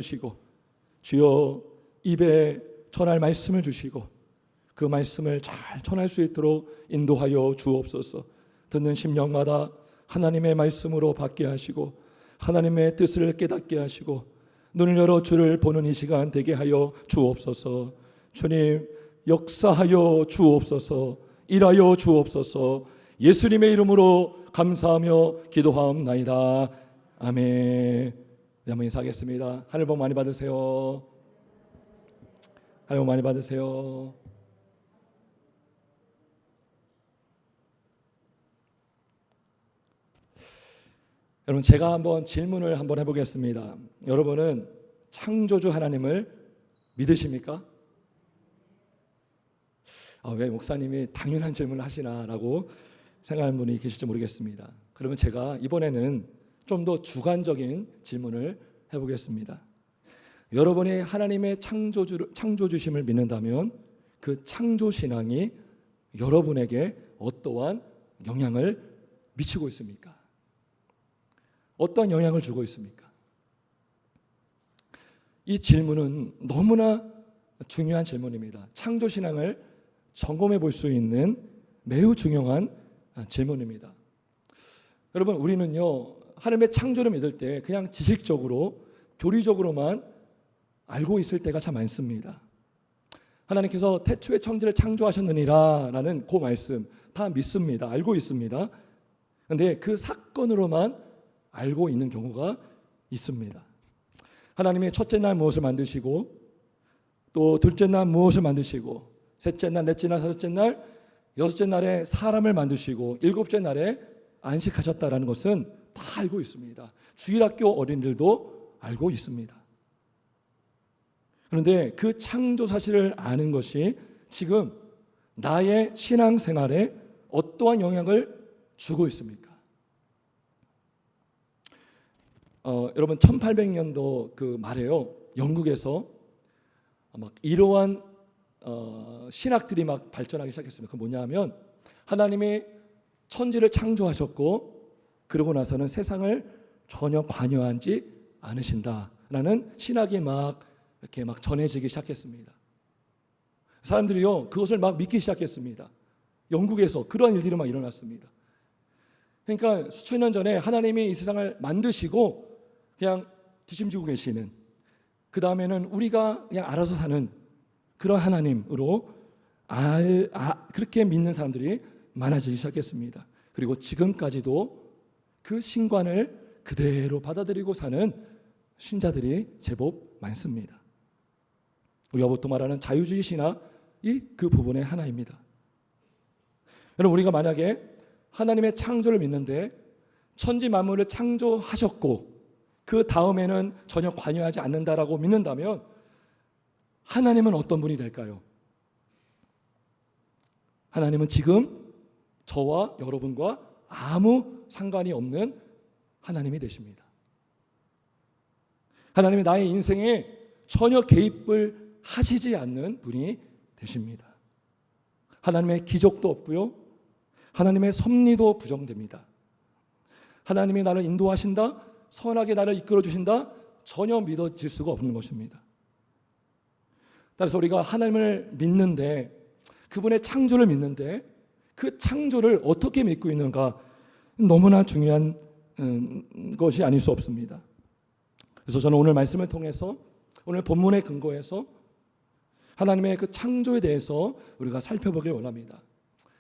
주시고 주여 입에 전할 말씀을 주시고 그 말씀을 잘 전할 수 있도록 인도하여 주옵소서. 듣는 심령마다 하나님의 말씀으로 받게 하시고 하나님의 뜻을 깨닫게 하시고 눈을 열어 주를 보는 이 시간 되게 하여 주옵소서. 주님 역사하여 주옵소서. 일하여 주옵소서. 예수님의 이름으로 감사하며 기도하옵나이다. 아멘. 한번 인사하겠습니다. 하늘 복 많이 받으세요. 하늘 복 많이 받으세요. 여러분, 제가 한번 질문을 한번 해보겠습니다. 여러분은 창조주 하나님을 믿으십니까? 왜 목사님이 당연한 질문을 하시나라고 생각하는 분이 계실지 모르겠습니다. 그러면 제가 이번에는 좀 더 주관적인 질문을 해보겠습니다. 여러분이 하나님의 창조주심을 믿는다면 그 창조신앙이 여러분에게 어떠한 영향을 미치고 있습니까? 어떤 영향을 주고 있습니까? 이 질문은 너무나 중요한 질문입니다. 창조신앙을 점검해 볼 수 있는 매우 중요한 질문입니다. 여러분, 우리는요 하나님의 창조를 믿을 때 그냥 지식적으로 교리적으로만 알고 있을 때가 참 많습니다. 하나님께서 태초에 천지를 창조하셨느니라 라는 그 말씀 다 믿습니다. 알고 있습니다. 그런데 그 사건으로만 알고 있는 경우가 있습니다. 하나님이 첫째 날 무엇을 만드시고 또 둘째 날 무엇을 만드시고 셋째 날, 넷째 날, 다섯째 날, 여섯째 날에 사람을 만드시고 일곱째 날에 안식하셨다라는 것은 다 알고 있습니다. 주일학교 어린이들도 알고 있습니다. 그런데 그 창조 사실을 아는 것이 지금 나의 신앙생활에 어떠한 영향을 주고 있습니까? 여러분 1800년도 그 말에요. 영국에서 막 이러한 신학들이 막 발전하기 시작했습니다. 그 뭐냐 하면 하나님이 천지를 창조하셨고 그러고 나서는 세상을 전혀 관여하지 않으신다라는 신학이 막 이렇게 막 전해지기 시작했습니다. 사람들이요 그것을 막 믿기 시작했습니다. 영국에서 그러한 일들이 막 일어났습니다. 그러니까 수천 년 전에 하나님이 이 세상을 만드시고 그냥 뒤짐지고 계시는, 그 다음에는 우리가 그냥 알아서 사는 그런 하나님으로 그렇게 믿는 사람들이 많아지기 시작했습니다. 그리고 지금까지도 그 신관을 그대로 받아들이고 사는 신자들이 제법 많습니다. 우리가 보통 말하는 자유주의 신학이 그 부분의 하나입니다. 여러분, 우리가 만약에 하나님의 창조를 믿는데 천지 만물을 창조하셨고 그 다음에는 전혀 관여하지 않는다라고 믿는다면 하나님은 어떤 분이 될까요? 하나님은 지금 저와 여러분과 아무 상관이 없는 하나님이 되십니다. 하나님이 나의 인생에 전혀 개입을 하시지 않는 분이 되십니다. 하나님의 기적도 없고요. 하나님의 섭리도 부정됩니다. 하나님이 나를 인도하신다, 선하게 나를 이끌어 주신다, 전혀 믿어질 수가 없는 것입니다. 따라서 우리가 하나님을 믿는데, 그분의 창조를 믿는데 그 창조를 어떻게 믿고 있는가 너무나 중요한 것이 아닐 수 없습니다. 그래서 저는 오늘 말씀을 통해서 오늘 본문에 근거해서 하나님의 그 창조에 대해서 우리가 살펴보길 원합니다.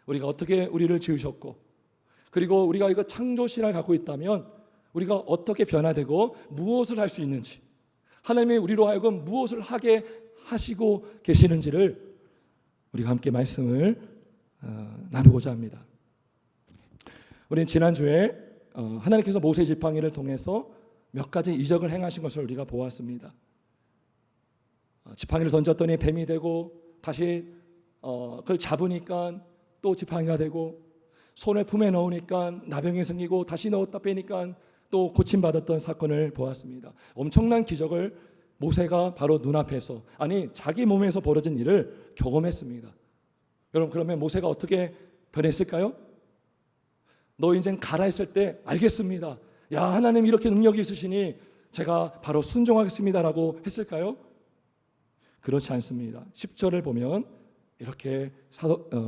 우리가 어떻게 우리를 지으셨고 그리고 우리가 이거 창조신을 갖고 있다면 우리가 어떻게 변화되고 무엇을 할 수 있는지, 하나님이 우리로 하여금 무엇을 하게 하시고 계시는지를 우리가 함께 말씀을 나누고자 합니다. 우리는 지난주에 하나님께서 모세 지팡이를 통해서 몇 가지 이적을 행하신 것을 우리가 보았습니다. 지팡이를 던졌더니 뱀이 되고 다시 그걸 잡으니까 또 지팡이가 되고 손을 품에 넣으니까 나병이 생기고 다시 넣었다 빼니까 또 고침받았던 사건을 보았습니다. 엄청난 기적을 모세가 바로 눈앞에서, 아니 자기 몸에서 벌어진 일을 경험했습니다. 여러분, 그러면 모세가 어떻게 변했을까요? 너 인생 가라 했을 때 알겠습니다. 야, 하나님 이렇게 능력이 있으시니 제가 바로 순종하겠습니다라고 했을까요? 그렇지 않습니다. 10절을 보면 이렇게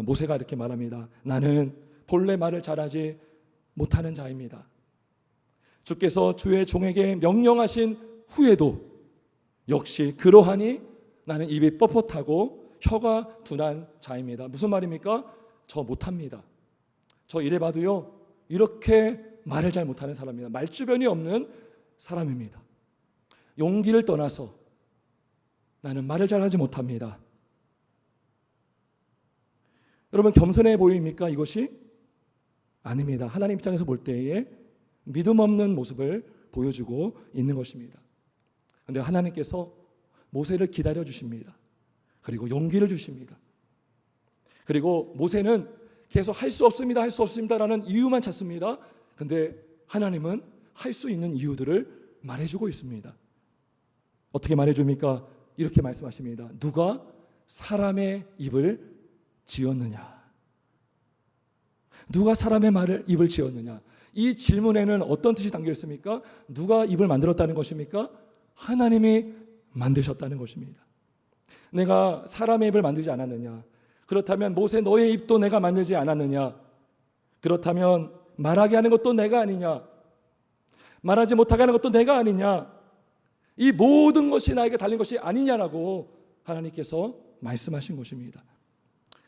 모세가 이렇게 말합니다. 나는 본래 말을 잘하지 못하는 자입니다. 주께서 주의 종에게 명령하신 후에도 역시 그러하니 나는 입이 뻣뻣하고 혀가 둔한 자입니다. 무슨 말입니까? 저 못합니다. 저 이래봐도요 이렇게 말을 잘 못하는 사람입니다. 말주변이 없는 사람입니다. 용기를 떠나서 나는 말을 잘하지 못합니다. 여러분 겸손해 보입니까 이것이? 아닙니다. 하나님 입장에서 볼 때에 믿음 없는 모습을 보여주고 있는 것입니다. 그런데 하나님께서 모세를 기다려 주십니다. 그리고 용기를 주십니다. 그리고 모세는 계속 할 수 없습니다, 할 수 없습니다라는 이유만 찾습니다. 그런데 하나님은 할 수 있는 이유들을 말해주고 있습니다. 어떻게 말해줍니까? 이렇게 말씀하십니다. 누가 사람의 입을 지었느냐? 누가 사람의 말을 입을 지었느냐? 이 질문에는 어떤 뜻이 담겨 있습니까? 누가 입을 만들었다는 것입니까? 하나님이 만드셨다는 것입니다. 내가 사람의 입을 만들지 않았느냐? 그렇다면 모세 너의 입도 내가 만들지 않았느냐? 그렇다면 말하게 하는 것도 내가 아니냐? 말하지 못하게 하는 것도 내가 아니냐? 이 모든 것이 나에게 달린 것이 아니냐라고 하나님께서 말씀하신 것입니다.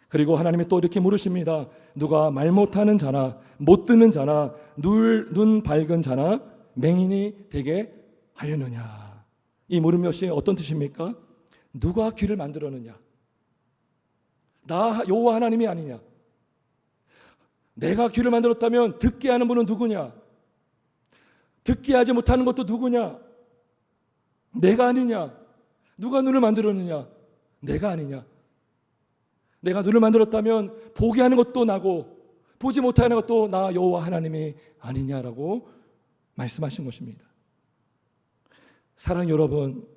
그리고 하나님이 또 이렇게 물으십니다. 누가 말 못하는 자나 못 듣는 자나 눈 밝은 자나 맹인이 되게 하였느냐? 이 물음 것이 어떤 뜻입니까? 누가 귀를 만들었느냐? 나 여호와 하나님이 아니냐? 내가 귀를 만들었다면 듣게 하는 분은 누구냐? 듣게 하지 못하는 것도 누구냐? 내가 아니냐? 누가 눈을 만들었느냐? 내가 아니냐? 내가 눈을 만들었다면 보게 하는 것도 나고 보지 못하는 것도 나 여호와 하나님이 아니냐라고 말씀하신 것입니다. 사랑하는 여러분,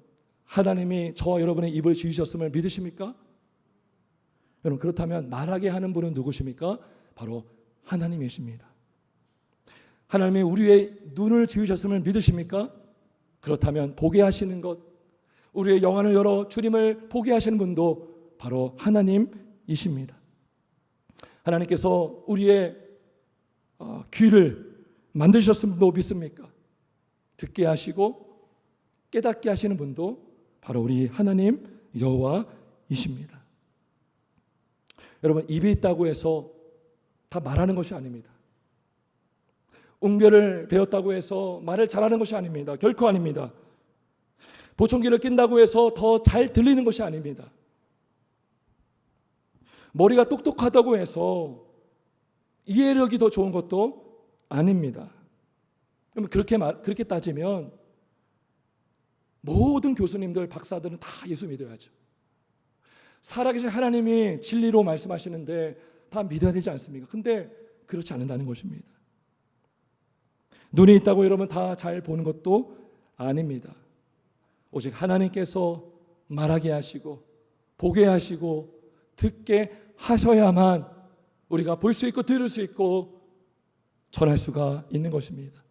하나님이 저와 여러분의 입을 지으셨음을 믿으십니까? 여러분 그렇다면 말하게 하는 분은 누구십니까? 바로 하나님이십니다. 하나님이 우리의 눈을 지으셨음을 믿으십니까? 그렇다면 보게 하시는 것, 우리의 영안을 열어 주님을 보게 하시는 분도 바로 하나님이십니다. 하나님께서 우리의 귀를 만드셨음도 믿습니까? 듣게 하시고 깨닫게 하시는 분도 바로 우리 하나님 여호와이십니다. 여러분 입이 있다고 해서 다 말하는 것이 아닙니다. 웅변을 배웠다고 해서 말을 잘하는 것이 아닙니다. 결코 아닙니다. 보청기를 낀다고 해서 더 잘 들리는 것이 아닙니다. 머리가 똑똑하다고 해서 이해력이 더 좋은 것도 아닙니다. 그러면 그렇게 따지면 모든 교수님들, 박사들은 다 예수 믿어야죠. 살아계신 하나님이 진리로 말씀하시는데 다 믿어야 되지 않습니까? 근데 그렇지 않는다는 것입니다. 눈이 있다고 여러분 다 잘 보는 것도 아닙니다. 오직 하나님께서 말하게 하시고 보게 하시고 듣게 하셔야만 우리가 볼 수 있고 들을 수 있고 전할 수가 있는 것입니다.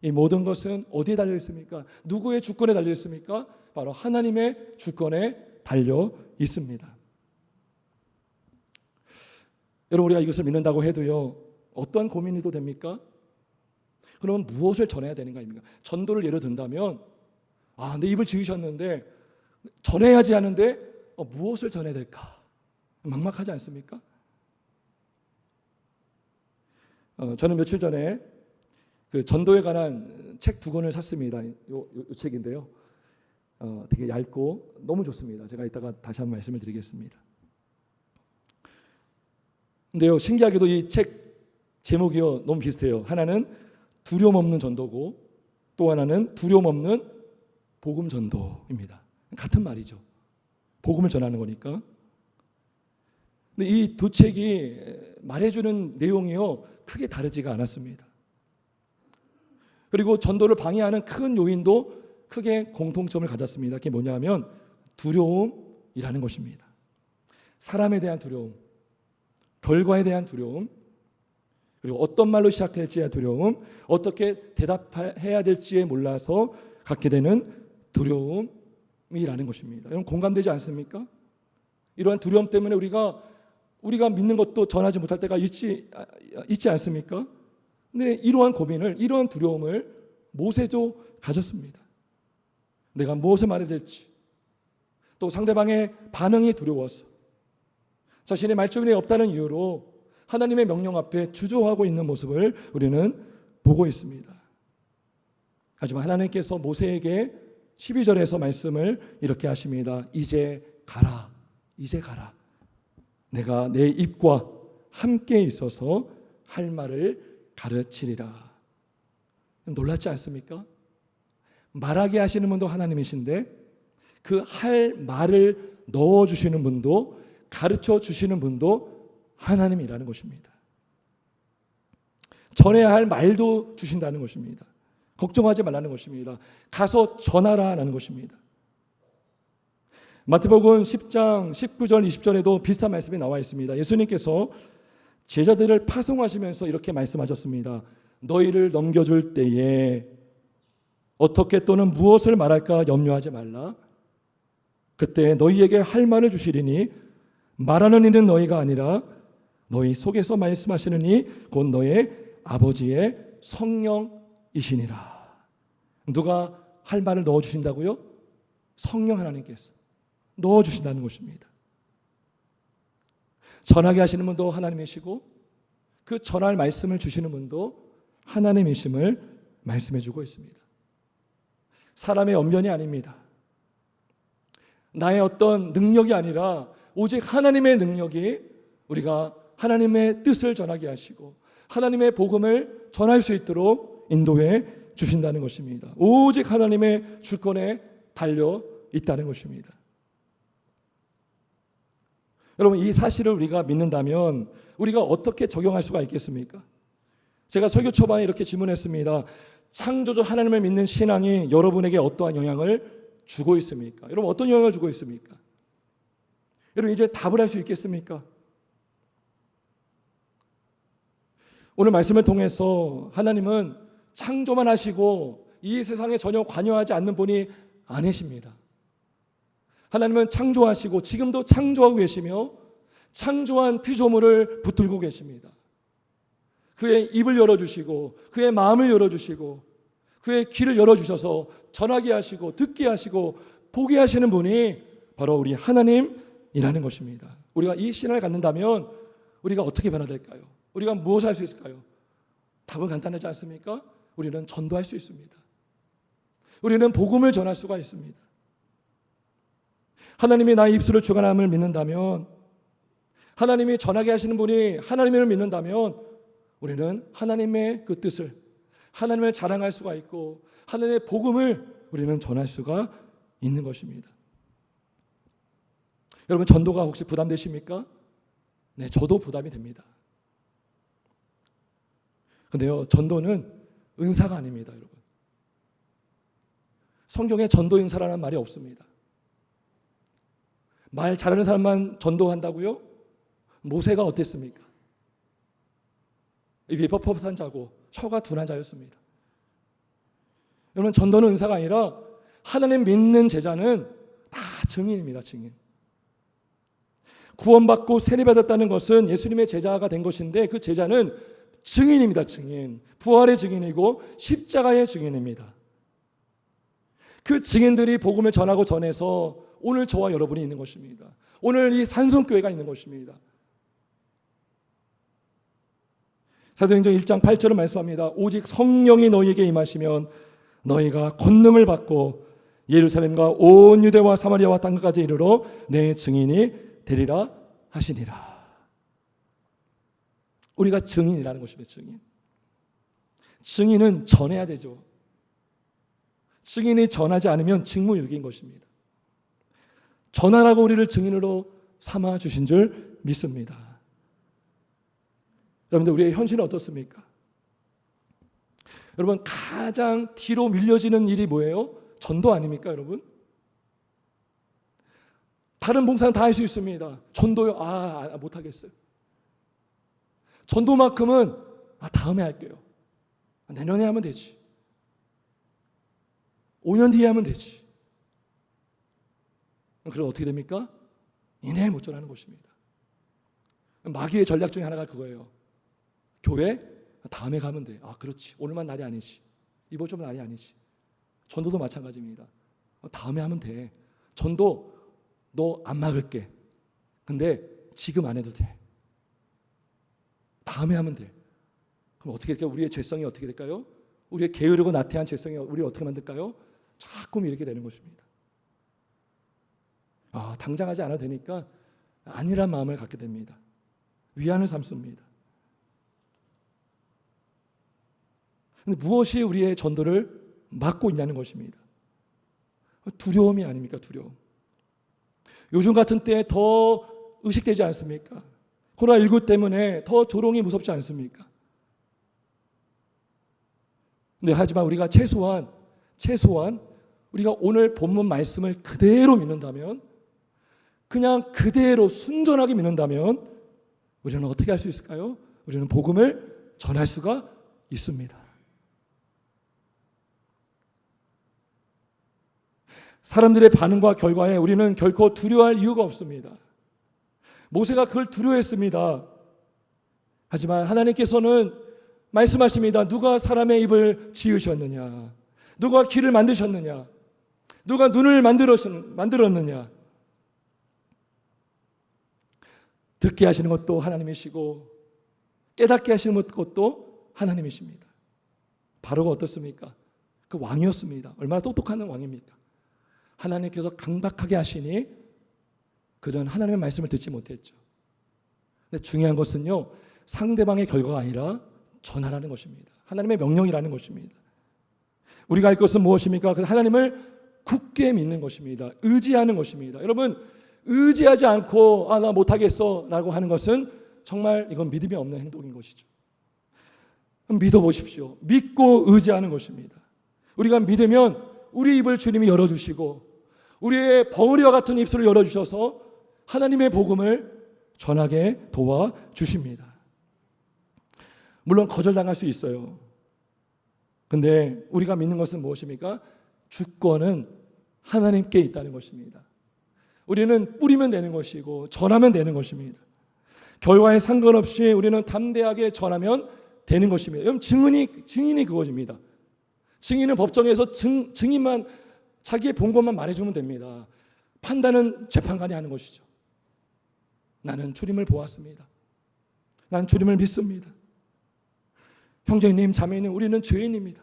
이 모든 것은 어디에 달려 있습니까? 누구의 주권에 달려 있습니까? 바로 하나님의 주권에 달려 있습니다. 여러분 우리가 이것을 믿는다고 해도요 어떠한 고민이 또 됩니까? 그러면 무엇을 전해야 되는가 아닙니까? 전도를 예로 든다면 내 입을 지으셨는데 전해야지 하는데 무엇을 전해야 될까? 막막하지 않습니까? 저는 며칠 전에 그 전도에 관한 책 2권을 샀습니다. 요 책인데요. 되게 얇고 너무 좋습니다. 제가 이따가 다시 한번 말씀을 드리겠습니다. 근데요, 신기하게도 이 책 제목이요 너무 비슷해요. 하나는 두려움 없는 전도고 또 하나는 두려움 없는 복음 전도입니다. 같은 말이죠. 복음을 전하는 거니까. 근데 이 두 책이 말해주는 내용이요 크게 다르지가 않았습니다. 그리고 전도를 방해하는 큰 요인도 크게 공통점을 가졌습니다. 그게 뭐냐면 두려움이라는 것입니다. 사람에 대한 두려움, 결과에 대한 두려움, 그리고 어떤 말로 시작할지의 두려움, 어떻게 대답해야 될지에 몰라서 갖게 되는 두려움이라는 것입니다. 여러분 공감되지 않습니까? 이러한 두려움 때문에 우리가 믿는 것도 전하지 못할 때가 있지 않습니까? 근데 이러한 고민을, 이러한 두려움을 모세도 가졌습니다. 내가 무엇을 말해야 될지, 또 상대방의 반응이 두려워서 자신의 말주변이 없다는 이유로 하나님의 명령 앞에 주저하고 있는 모습을 우리는 보고 있습니다. 하지만 하나님께서 모세에게 12절에서 말씀을 이렇게 하십니다. 이제 가라. 이제 가라. 내가 내 입과 함께 있어서 할 말을 가르치리라. 놀랍지 않습니까? 말하게 하시는 분도 하나님이신데 그 할 말을 넣어주시는 분도, 가르쳐 주시는 분도 하나님이라는 것입니다. 전해야 할 말도 주신다는 것입니다. 걱정하지 말라는 것입니다. 가서 전하라는 것입니다. 마태복음 10장 19절 20절에도 비슷한 말씀이 나와 있습니다. 예수님께서 제자들을 파송하시면서 이렇게 말씀하셨습니다. 너희를 넘겨줄 때에 어떻게 또는 무엇을 말할까 염려하지 말라. 그때 너희에게 할 말을 주시리니 말하는 이는 너희가 아니라 너희 속에서 말씀하시는 이 곧 너의 아버지의 성령이시니라. 누가 할 말을 넣어주신다고요? 성령 하나님께서 넣어주신다는 것입니다. 전하게 하시는 분도 하나님이시고 그 전할 말씀을 주시는 분도 하나님이심을 말씀해주고 있습니다. 사람의 언변이 아닙니다. 나의 어떤 능력이 아니라 오직 하나님의 능력이 우리가 하나님의 뜻을 전하게 하시고 하나님의 복음을 전할 수 있도록 인도해 주신다는 것입니다. 오직 하나님의 주권에 달려 있다는 것입니다. 여러분, 이 사실을 우리가 믿는다면 우리가 어떻게 적용할 수가 있겠습니까? 제가 설교 초반에 이렇게 질문했습니다. 창조주 하나님을 믿는 신앙이 여러분에게 어떠한 영향을 주고 있습니까? 여러분, 어떤 영향을 주고 있습니까? 여러분, 이제 답을 할 수 있겠습니까? 오늘 말씀을 통해서 하나님은 창조만 하시고 이 세상에 전혀 관여하지 않는 분이 아니십니다. 하나님은 창조하시고 지금도 창조하고 계시며 창조한 피조물을 붙들고 계십니다. 그의 입을 열어주시고 그의 마음을 열어주시고 그의 귀를 열어주셔서 전하게 하시고 듣게 하시고 보게 하시는 분이 바로 우리 하나님이라는 것입니다. 우리가 이 신앙을 갖는다면 우리가 어떻게 변화될까요? 우리가 무엇을 할 수 있을까요? 답은 간단하지 않습니까? 우리는 전도할 수 있습니다. 우리는 복음을 전할 수가 있습니다. 하나님이 나의 입술을 주관함을 믿는다면, 하나님이 전하게 하시는 분이 하나님을 믿는다면 우리는 하나님의 그 뜻을, 하나님을 자랑할 수가 있고 하나님의 복음을 우리는 전할 수가 있는 것입니다. 여러분, 전도가 혹시 부담되십니까? 네, 저도 부담이 됩니다. 근데요, 전도는 은사가 아닙니다, 여러분. 성경에 전도 은사라는 말이 없습니다. 말 잘하는 사람만 전도한다고요? 모세가 어땠습니까? 입이 뻣뻣한 자고 혀가 둔한 자였습니다. 여러분, 전도는 은사가 아니라 하나님 믿는 제자는 다 증인입니다, 증인. 구원받고 세례받았다는 것은 예수님의 제자가 된 것인데 그 제자는 증인입니다, 증인. 부활의 증인이고 십자가의 증인입니다. 그 증인들이 복음을 전하고 전해서 오늘 저와 여러분이 있는 것입니다. 오늘 이 산성교회가 있는 것입니다. 사도행전 1장 8절은 말씀합니다. 오직 성령이 너희에게 임하시면 너희가 권능을 받고 예루살렘과 온 유대와 사마리아와 땅끝까지 이르러 내 증인이 되리라 하시니라. 우리가 증인이라는 것입니다. 증인. 증인은 전해야 되죠. 증인이 전하지 않으면 직무유기인 것입니다. 전하라고 우리를 증인으로 삼아 주신 줄 믿습니다. 여러분들, 우리의 현실은 어떻습니까? 여러분, 가장 뒤로 밀려지는 일이 뭐예요? 전도 아닙니까, 여러분? 다른 봉사는 다 할 수 있습니다. 전도요? 못하겠어요. 전도만큼은 다음에 할게요. 내년에 하면 되지. 5년 뒤에 하면 되지. 그럼 어떻게 됩니까? 인해 못 전하는 것입니다. 마귀의 전략 중에 하나가 그거예요. 교회 다음에 가면 돼. 아, 그렇지. 오늘만 날이 아니지. 이번 주만 날이 아니지. 전도도 마찬가지입니다. 다음에 하면 돼. 전도 너 안 막을게. 근데 지금 안 해도 돼. 다음에 하면 돼. 그럼 어떻게 될까요? 우리의 죄성이 어떻게 될까요? 우리의 게으르고 나태한 죄성이 우리를 어떻게 만들까요? 자꾸 이렇게 되는 것입니다. 아, 당장 하지 않아도 되니까 아니란 마음을 갖게 됩니다. 위안을 삼습니다. 근데 무엇이 우리의 전도를 막고 있냐는 것입니다. 두려움이 아닙니까? 두려움. 요즘 같은 때에 더 의식되지 않습니까? 코로나19 때문에 더 조롱이 무섭지 않습니까? 근데 하지만 우리가 최소한 우리가 오늘 본문 말씀을 그대로 믿는다면, 그냥 그대로 순전하게 믿는다면 우리는 어떻게 할 수 있을까요? 우리는 복음을 전할 수가 있습니다. 사람들의 반응과 결과에 우리는 결코 두려워할 이유가 없습니다. 모세가 그걸 두려워했습니다. 하지만 하나님께서는 말씀하십니다. 누가 사람의 입을 지으셨느냐? 누가 길을 만드셨느냐? 누가 눈을 만들었느냐? 듣게 하시는 것도 하나님이시고 깨닫게 하시는 것도 하나님이십니다. 바로가 어떻습니까? 그 왕이었습니다. 얼마나 똑똑한 왕입니까? 하나님께서 강박하게 하시니 그는 하나님의 말씀을 듣지 못했죠. 근데 중요한 것은요, 상대방의 결과가 아니라 전하라는 것입니다. 하나님의 명령이라는 것입니다. 우리가 할 것은 무엇입니까? 하나님을 굳게 믿는 것입니다. 의지하는 것입니다. 여러분, 의지하지 않고 나 못하겠어 라고 하는 것은 정말 이건 믿음이 없는 행동인 것이죠. 믿어보십시오. 믿고 의지하는 것입니다. 우리가 믿으면 우리 입을 주님이 열어주시고 우리의 벙어리와 같은 입술을 열어주셔서 하나님의 복음을 전하게 도와주십니다. 물론 거절당할 수 있어요. 근데 우리가 믿는 것은 무엇입니까? 주권은 하나님께 있다는 것입니다. 우리는 뿌리면 되는 것이고 전하면 되는 것입니다. 결과에 상관없이 우리는 담대하게 전하면 되는 것입니다. 여러분, 증인이 그것입니다. 증인은 법정에서 증인만 자기의 본 것만 말해주면 됩니다. 판단은 재판관이 하는 것이죠. 나는 주님을 보았습니다. 나는 주님을 믿습니다. 형제님, 자매님, 우리는 죄인입니다.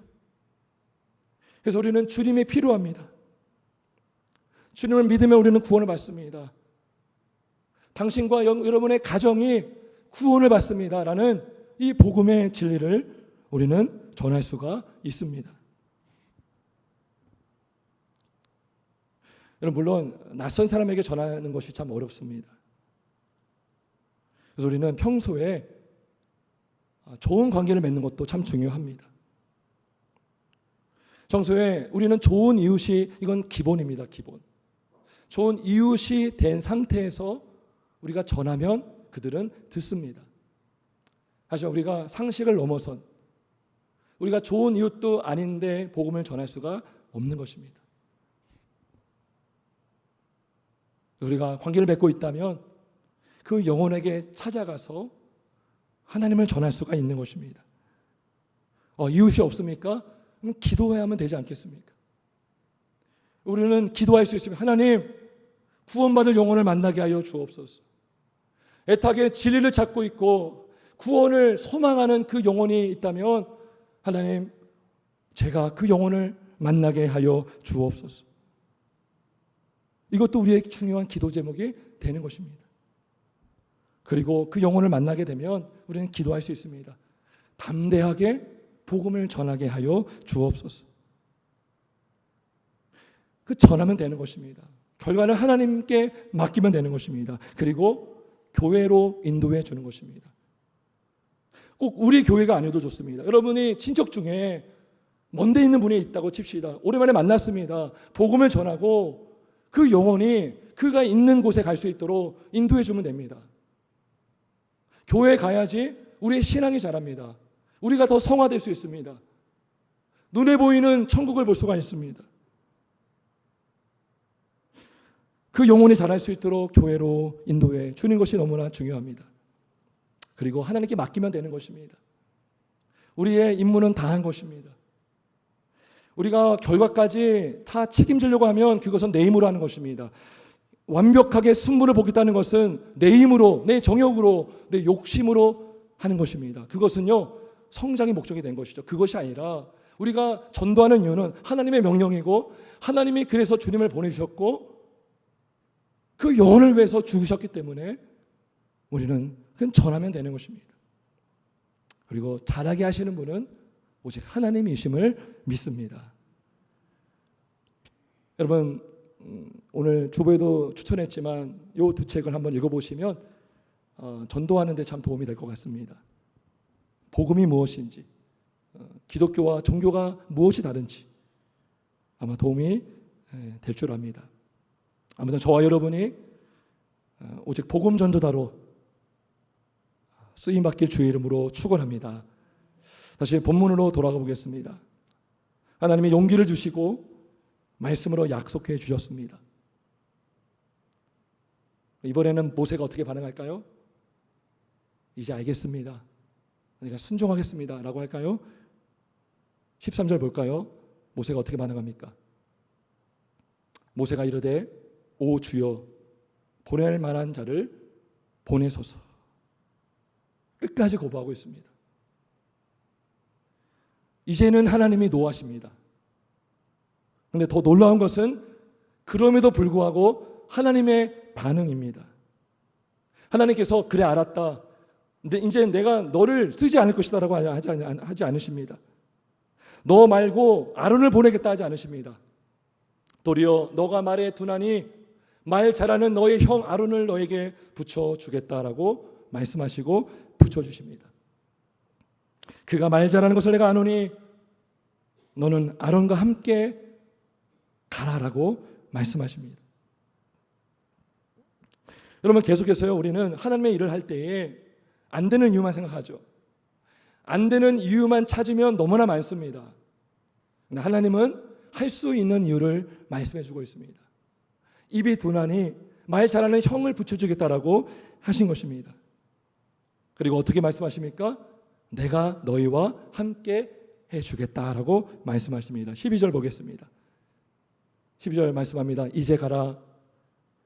그래서 우리는 주님이 필요합니다. 주님을 믿으면 우리는 구원을 받습니다. 당신과 여러분의 가정이 구원을 받습니다. 라는 이 복음의 진리를 우리는 전할 수가 있습니다. 여러분, 물론 낯선 사람에게 전하는 것이 참 어렵습니다. 그래서 우리는 평소에 좋은 관계를 맺는 것도 참 중요합니다. 평소에 우리는 좋은 이웃이, 이건 기본입니다. 기본. 좋은 이웃이 된 상태에서 우리가 전하면 그들은 듣습니다. 하지만 우리가 상식을 넘어선, 우리가 좋은 이웃도 아닌데 복음을 전할 수가 없는 것입니다. 우리가 관계를 맺고 있다면 그 영혼에게 찾아가서 하나님을 전할 수가 있는 것입니다. 이웃이 없습니까? 그럼 기도해야만 되지 않겠습니까? 우리는 기도할 수 있습니다. 하나님, 구원받을 영혼을 만나게 하여 주옵소서. 애타게 진리를 찾고 있고 구원을 소망하는 그 영혼이 있다면 하나님, 제가 그 영혼을 만나게 하여 주옵소서. 이것도 우리의 중요한 기도 제목이 되는 것입니다. 그리고 그 영혼을 만나게 되면 우리는 기도할 수 있습니다. 담대하게 복음을 전하게 하여 주옵소서. 그 전하면 되는 것입니다. 결과는 하나님께 맡기면 되는 것입니다. 그리고 교회로 인도해 주는 것입니다. 꼭 우리 교회가 아니어도 좋습니다. 여러분이 친척 중에 먼데 있는 분이 있다고 칩시다. 오랜만에 만났습니다. 복음을 전하고 그 영혼이 그가 있는 곳에 갈 수 있도록 인도해 주면 됩니다. 교회에 가야지 우리의 신앙이 자랍니다. 우리가 더 성화될 수 있습니다. 눈에 보이는 천국을 볼 수가 있습니다. 그 영혼이 자랄 수 있도록 교회로 인도해 주는 것이 너무나 중요합니다. 그리고 하나님께 맡기면 되는 것입니다. 우리의 임무는 다한 것입니다. 우리가 결과까지 다 책임지려고 하면 그것은 내 힘으로 하는 것입니다. 완벽하게 승부를 보겠다는 것은 내 힘으로, 내 정욕으로, 내 욕심으로 하는 것입니다. 그것은요, 성장의 목적이 된 것이죠. 그것이 아니라 우리가 전도하는 이유는 하나님의 명령이고, 하나님이 그래서 주님을 보내주셨고 그 영혼을 위해서 죽으셨기 때문에 우리는 그냥 전하면 되는 것입니다. 그리고 잘하게 하시는 분은 오직 하나님이심을 믿습니다. 여러분, 오늘 주보에도 추천했지만 이 두 책을 한번 읽어보시면 전도하는 데 참 도움이 될 것 같습니다. 복음이 무엇인지, 기독교와 종교가 무엇이 다른지 아마 도움이 될 줄 압니다. 아무튼 저와 여러분이 오직 복음 전도자로 쓰임받길 주의 이름으로 축원합니다. 다시 본문으로 돌아가 보겠습니다. 하나님이 용기를 주시고 말씀으로 약속해 주셨습니다. 이번에는 모세가 어떻게 반응할까요? 이제 알겠습니다, 내가 순종하겠습니다 라고 할까요? 13절 볼까요? 모세가 어떻게 반응합니까? 모세가 이르되 오 주여 보낼 만한 자를 보내소서. 끝까지 거부하고 있습니다. 이제는 하나님이 노하십니다. 그런데 더 놀라운 것은 그럼에도 불구하고 하나님의 반응입니다. 하나님께서 그래 알았다, 근데 이제 내가 너를 쓰지 않을 것이다 라고 하지 않으십니다. 너 말고 아론을 보내겠다 하지 않으십니다. 도리어 너가 말에 둔하니 말 잘하는 너의 형 아론을 너에게 붙여주겠다라고 말씀하시고 붙여주십니다. 그가 말 잘하는 것을 내가 아노니 너는 아론과 함께 가라라고 말씀하십니다. 여러분, 계속해서요, 우리는 하나님의 일을 할 때에 안 되는 이유만 생각하죠. 안 되는 이유만 찾으면 너무나 많습니다. 근데 하나님은 할 수 있는 이유를 말씀해 주고 있습니다. 입이 둔하니 말 잘하는 형을 붙여주겠다라고 하신 것입니다. 그리고 어떻게 말씀하십니까? 내가 너희와 함께 해주겠다라고 말씀하십니다. 12절 보겠습니다. 12절 말씀합니다. 이제 가라.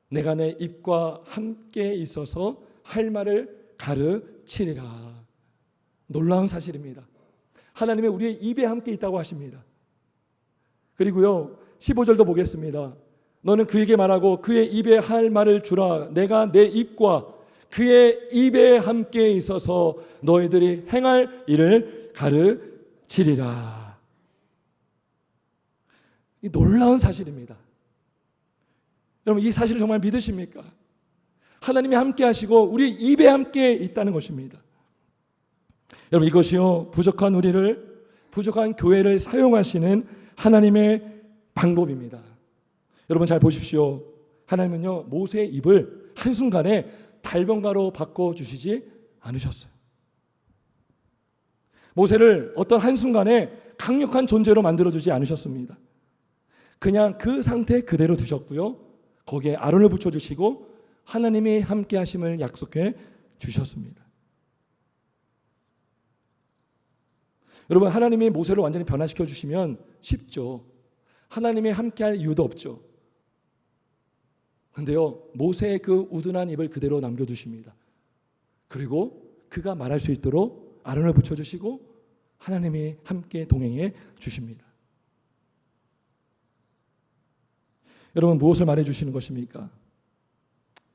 내가 내 입과 함께 있어서 할 말을 가르치리라. 놀라운 사실입니다. 하나님이 우리의 입에 함께 있다고 하십니다. 그리고요, 15절도 보겠습니다. 너는 그에게 말하고 그의 입에 할 말을 주라. 내가 내 입과 그의 입에 함께 있어서 너희들이 행할 일을 가르치리라. 이 놀라운 사실입니다. 여러분, 이 사실을 정말 믿으십니까? 하나님이 함께 하시고 우리 입에 함께 있다는 것입니다. 여러분, 이것이요, 부족한 우리를, 부족한 교회를 사용하시는 하나님의 방법입니다. 여러분 잘 보십시오. 하나님은요, 모세의 입을 한순간에 달변가로 바꿔주시지 않으셨어요. 모세를 어떤 한순간에 강력한 존재로 만들어주지 않으셨습니다. 그냥 그 상태 그대로 두셨고요, 거기에 아론을 붙여주시고 하나님이 함께 하심을 약속해 주셨습니다. 여러분, 하나님이 모세를 완전히 변화시켜 주시면 쉽죠. 하나님이 함께 할 이유도 없죠. 근데요, 모세의 그 우둔한 입을 그대로 남겨두십니다. 그리고 그가 말할 수 있도록 아론을 붙여주시고 하나님이 함께 동행해 주십니다. 여러분, 무엇을 말해주시는 것입니까?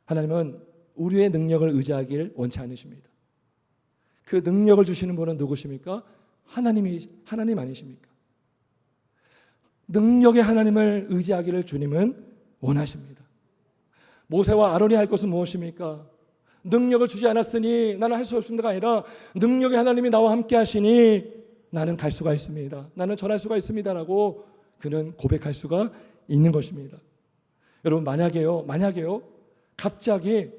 하나님은 우리의 능력을 의지하길 원치 않으십니다. 그 능력을 주시는 분은 누구십니까? 하나님 아니십니까? 능력의 하나님을 의지하기를 주님은 원하십니다. 모세와 아론이 할 것은 무엇입니까? 능력을 주지 않았으니 나는 할 수 없습니다가 아니라 능력의 하나님이 나와 함께 하시니 나는 갈 수가 있습니다. 나는 전할 수가 있습니다라고 그는 고백할 수가 있는 것입니다. 여러분, 만약에요 갑자기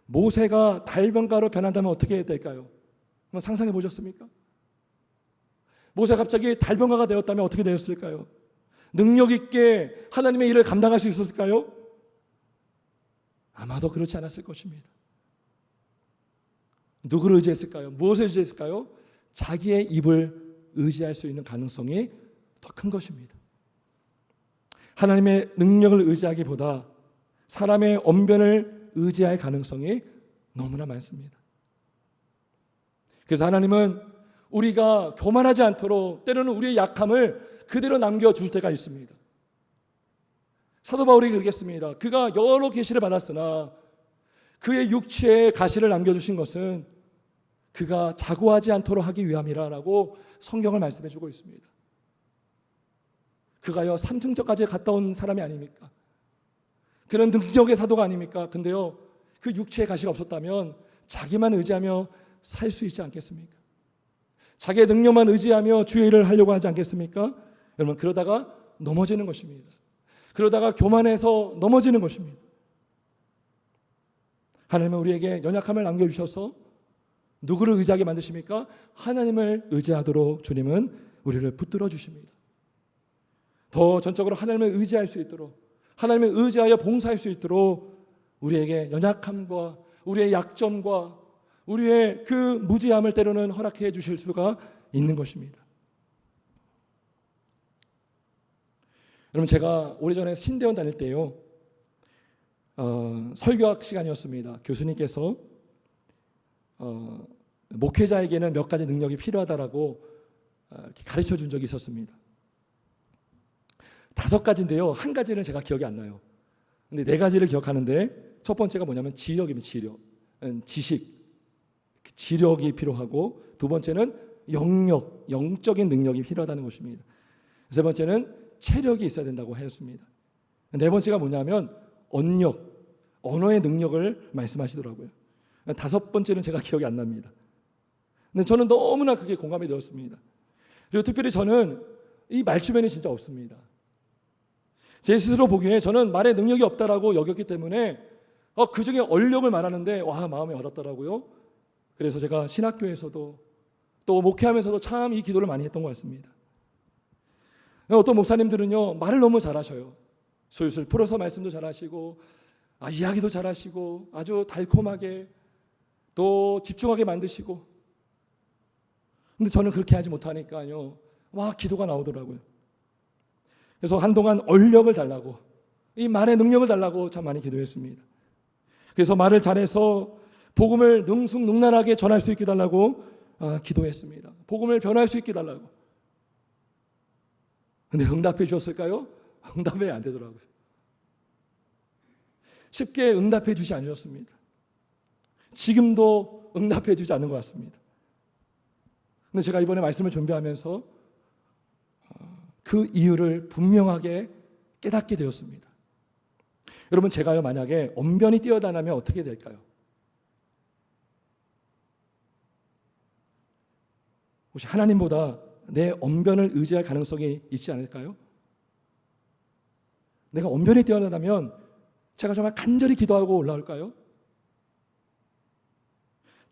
모세가 달변가로 변한다면 어떻게 해야 될까요? 한번 상상해 보셨습니까? 모세가 갑자기 달변가가 되었다면 어떻게 되었을까요? 능력 있게 하나님의 일을 감당할 수 있었을까요? 아마도 그렇지 않았을 것입니다. 누구를 의지했을까요? 무엇을 의지했을까요? 자기의 입을 의지할 수 있는 가능성이 더 큰 것입니다. 하나님의 능력을 의지하기보다 사람의 언변을 의지할 가능성이 너무나 많습니다. 그래서 하나님은 우리가 교만하지 않도록 때로는 우리의 약함을 그대로 남겨줄 때가 있습니다. 사도 바울이 그러겠습니다. 그가 여러 계시를 받았으나 그의 육체에 가시를 남겨주신 것은 그가 자고하지 않도록 하기 위함이라라고 성경을 말씀해 주고 있습니다. 그가요 삼층전까지 갔다 온 사람이 아닙니까? 그는 능력의 사도가 아닙니까? 근데요 그 육체의 가시가 없었다면 자기만 의지하며 살 수 있지 않겠습니까? 자기의 능력만 의지하며 주의 일을 하려고 하지 않겠습니까? 여러분 그러다가 넘어지는 것입니다. 그러다가 교만해서 넘어지는 것입니다. 하나님은 우리에게 연약함을 남겨주셔서 누구를 의지하게 만드십니까? 하나님을 의지하도록 주님은 우리를 붙들어 주십니다. 더 전적으로 하나님을 의지할 수 있도록, 하나님을 의지하여 봉사할 수 있도록 우리에게 연약함과 우리의 약점과 우리의 그 무지함을 때로는 허락해 주실 수가 있는 것입니다. 여러분 제가 오래전에 신대원 다닐 때요 설교학 시간이었습니다. 교수님께서 목회자에게는 몇 가지 능력이 필요하다라고 가르쳐 준 적이 있었습니다. 5가지인데요 한 가지는 제가 기억이 안 나요. 근데 4가지를 기억하는데 첫 번째가 뭐냐면 지력입니다. 지력, 지식, 지력이 필요하고, 두 번째는 영적인 능력이 필요하다는 것입니다. 세 번째는 체력이 있어야 된다고 하였습니다. 4번째가 뭐냐면 언어의 능력을 말씀하시더라고요. 5번째는 제가 기억이 안 납니다. 근데 저는 너무나 그게 공감이 되었습니다. 그리고 특별히 저는 이 말주변이 진짜 없습니다. 제 스스로 보기에 저는 말에 능력이 없다라고 여겼기 때문에 그 중에 얼력을 말하는데 와 마음에 와닿더라고요. 그래서 제가 신학교에서도 또 목회하면서도 참 이 기도를 많이 했던 것 같습니다. 어떤 목사님들은요 말을 너무 잘하셔요. 술술 풀어서 말씀도 잘하시고 이야기도 잘하시고 아주 달콤하게 또 집중하게 만드시고, 근데 저는 그렇게 하지 못하니까요 막 기도가 나오더라고요. 그래서 한동안 얼력을 달라고, 이 말의 능력을 달라고 참 많이 기도했습니다. 그래서 말을 잘해서 복음을 능숙능란하게 전할 수 있게 달라고 기도했습니다. 복음을 변할 수 있게 달라고. 근데 응답해 주셨을까요? 응답이 안 되더라고요. 쉽게 응답해 주지 않으셨습니다. 지금도 응답해 주지 않는 것 같습니다. 근데 제가 이번에 말씀을 준비하면서 그 이유를 분명하게 깨닫게 되었습니다. 여러분 제가요 만약에 언변이 뛰어나면 어떻게 될까요? 혹시 하나님보다 내 언변을 의지할 가능성이 있지 않을까요? 내가 언변이 뛰어나다면 제가 정말 간절히 기도하고 올라올까요?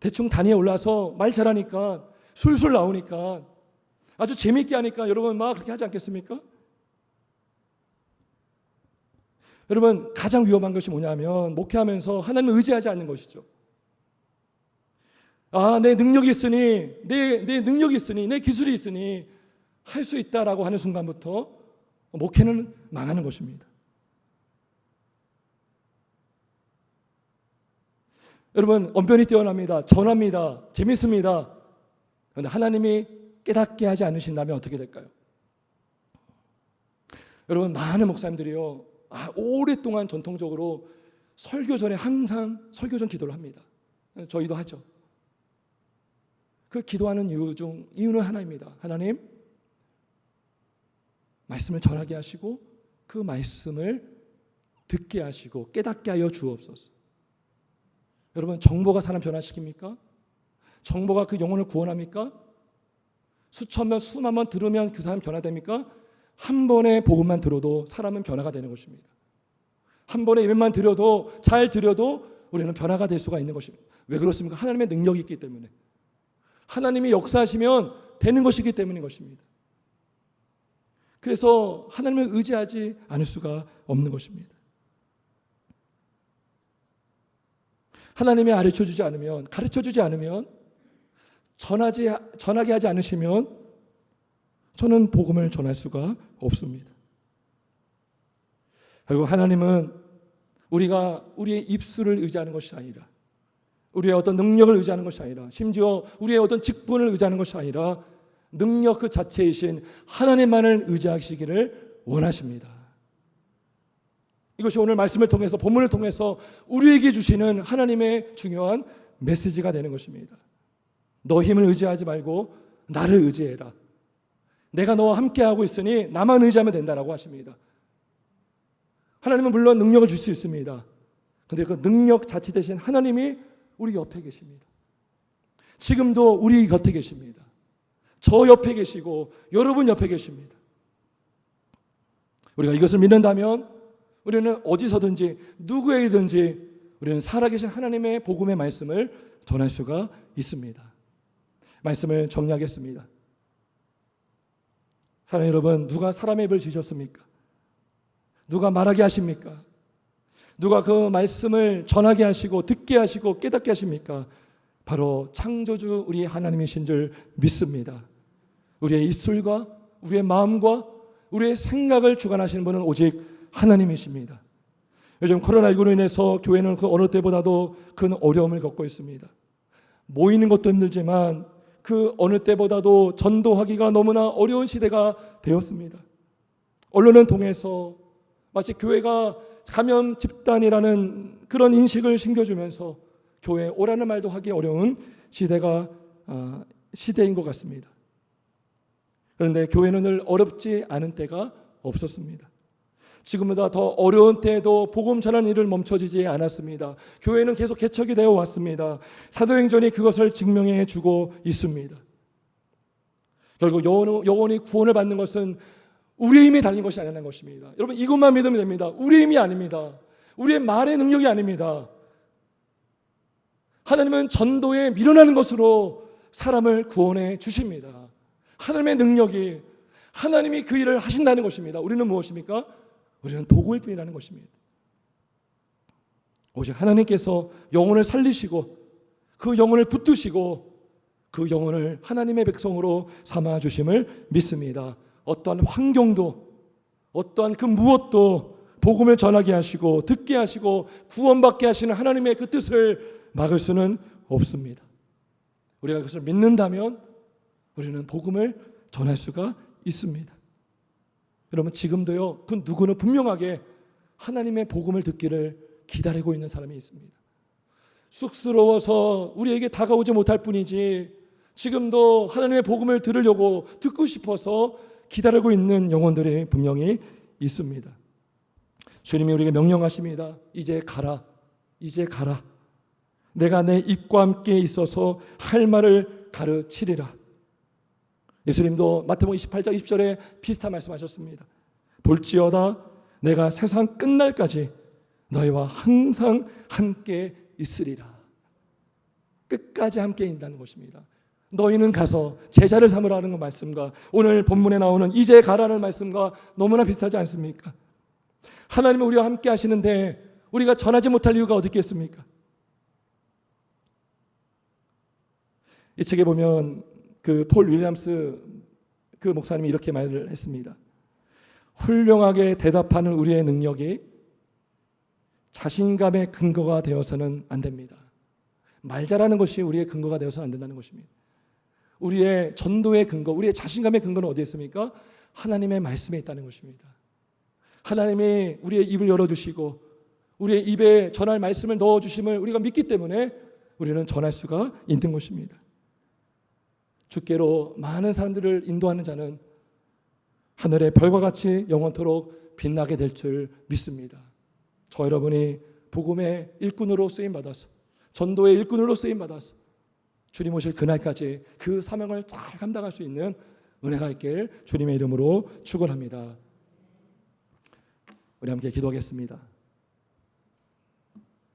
대충 단위에 올라서 말 잘하니까 술술 나오니까 아주 재미있게 하니까 여러분 막 그렇게 하지 않겠습니까? 여러분 가장 위험한 것이 뭐냐면 목회하면서 하나님을 의지하지 않는 것이죠. 내 능력이 있으니 내 능력이 있으니 내 기술이 있으니 할 수 있다라고 하는 순간부터 목회는 망하는 것입니다. 여러분 언변이 뛰어납니다. 전합니다. 재밌습니다. 그런데 하나님이 깨닫게 하지 않으신다면 어떻게 될까요? 여러분 많은 목사님들이요 오랫동안 전통적으로 설교 전에 항상 설교 전 기도를 합니다. 저희도 하죠. 그 기도하는 이유는 하나입니다. 하나님 말씀을 전하게 하시고 그 말씀을 듣게 하시고 깨닫게 하여 주옵소서. 여러분 정보가 사람 변화시킵니까? 정보가 그 영혼을 구원합니까? 수천 번 수만 번 들으면 그 사람 변화됩니까? 한 번의 복음만 들어도 사람은 변화가 되는 것입니다. 한 번의 예배만 드려도 잘 드려도 우리는 변화가 될 수가 있는 것입니다. 왜 그렇습니까? 하나님의 능력이 있기 때문에, 하나님이 역사하시면 되는 것이기 때문인 것입니다. 그래서 하나님을 의지하지 않을 수가 없는 것입니다. 하나님이 가르쳐주지 않으면 전하게 하지 않으시면 저는 복음을 전할 수가 없습니다. 그리고 하나님은 우리가 우리의 입술을 의지하는 것이 아니라, 우리의 어떤 능력을 의지하는 것이 아니라, 심지어 우리의 어떤 직분을 의지하는 것이 아니라 능력 그 자체이신 하나님만을 의지하시기를 원하십니다. 이것이 오늘 말씀을 통해서, 본문을 통해서 우리에게 주시는 하나님의 중요한 메시지가 되는 것입니다. 너 힘을 의지하지 말고 나를 의지해라. 내가 너와 함께하고 있으니 나만 의지하면 된다라고 하십니다. 하나님은 물론 능력을 줄 수 있습니다. 그런데 그 능력 자체 대신 하나님이 우리 옆에 계십니다. 지금도 우리 곁에 계십니다. 저 옆에 계시고 여러분 옆에 계십니다. 우리가 이것을 믿는다면 우리는 어디서든지 누구에게든지 우리는 살아계신 하나님의 복음의 말씀을 전할 수가 있습니다. 말씀을 정리하겠습니다. 사랑하는 여러분, 누가 사람의 입을 지으셨습니까? 누가 말하게 하십니까? 누가 그 말씀을 전하게 하시고 듣게 하시고 깨닫게 하십니까? 바로 창조주 우리 하나님이신 줄 믿습니다. 우리의 입술과 우리의 마음과 우리의 생각을 주관하시는 분은 오직 하나님이십니다. 요즘 코로나19로 인해서 교회는 그 어느 때보다도 큰 어려움을 겪고 있습니다. 모이는 것도 힘들지만 그 어느 때보다도 전도하기가 너무나 어려운 시대가 되었습니다. 언론을 통해서 마치 교회가 감염 집단이라는 그런 인식을 심겨주면서 교회에 오라는 말도 하기 어려운 시대인 것 같습니다. 그런데 교회는 늘 어렵지 않은 때가 없었습니다. 지금보다 더 어려운 때에도 복음 전하는 일을 멈춰지지 않았습니다. 교회는 계속 개척이 되어 왔습니다. 사도행전이 그것을 증명해 주고 있습니다. 결국 영혼이 구원을 받는 것은 우리의 힘이 달린 것이 아니라는 것입니다. 여러분, 이것만 믿으면 됩니다. 우리의 힘이 아닙니다. 우리의 말의 능력이 아닙니다. 하나님은 전도에 밀어나는 것으로 사람을 구원해 주십니다. 하나님의 능력이, 하나님이 그 일을 하신다는 것입니다. 우리는 무엇입니까? 우리는 도구일 뿐이라는 것입니다. 오직 하나님께서 영혼을 살리시고 그 영혼을 붙드시고 그 영혼을 하나님의 백성으로 삼아 주심을 믿습니다. 어떠한 환경도, 어떠한 그 무엇도 복음을 전하게 하시고 듣게 하시고 구원받게 하시는 하나님의 그 뜻을 막을 수는 없습니다. 우리가 그것을 믿는다면 우리는 복음을 전할 수가 있습니다. 여러분, 지금도요, 그 누구는 분명하게 하나님의 복음을 듣기를 기다리고 있는 사람이 있습니다. 쑥스러워서 우리에게 다가오지 못할 뿐이지 지금도 하나님의 복음을 들으려고 듣고 싶어서 기다리고 있는 영혼들이 분명히 있습니다. 주님이 우리에게 명령하십니다. 이제 가라. 이제 가라. 내가 내 입과 함께 있어서 할 말을 가르치리라. 예수님도 마태복음 28장 20절에 비슷한 말씀하셨습니다. 볼지어다 내가 세상 끝날까지 너희와 항상 함께 있으리라. 끝까지 함께 있다는 것입니다. 너희는 가서 제자를 삼으라는 그 말씀과 오늘 본문에 나오는 이제 가라는 말씀과 너무나 비슷하지 않습니까? 하나님은 우리와 함께 하시는데 우리가 전하지 못할 이유가 어디 있겠습니까? 이 책에 보면 그 폴 윌리엄스 그 목사님이 이렇게 말을 했습니다. 훌륭하게 대답하는 우리의 능력이 자신감의 근거가 되어서는 안 됩니다. 말 잘하는 것이 우리의 근거가 되어서는 안 된다는 것입니다. 우리의 전도의 근거, 우리의 자신감의 근거는 어디에 있습니까? 하나님의 말씀에 있다는 것입니다. 하나님이 우리의 입을 열어주시고 우리의 입에 전할 말씀을 넣어주심을 우리가 믿기 때문에 우리는 전할 수가 있는 것입니다. 주께로 많은 사람들을 인도하는 자는 하늘의 별과 같이 영원토록 빛나게 될 줄 믿습니다. 저 여러분이 복음의 일꾼으로 쓰임받아서 전도의 일꾼으로 쓰임받아서 주님 오실 그날까지 그 사명을 잘 감당할 수 있는 은혜가 있길 주님의 이름으로 축원합니다. 우리 함께 기도하겠습니다.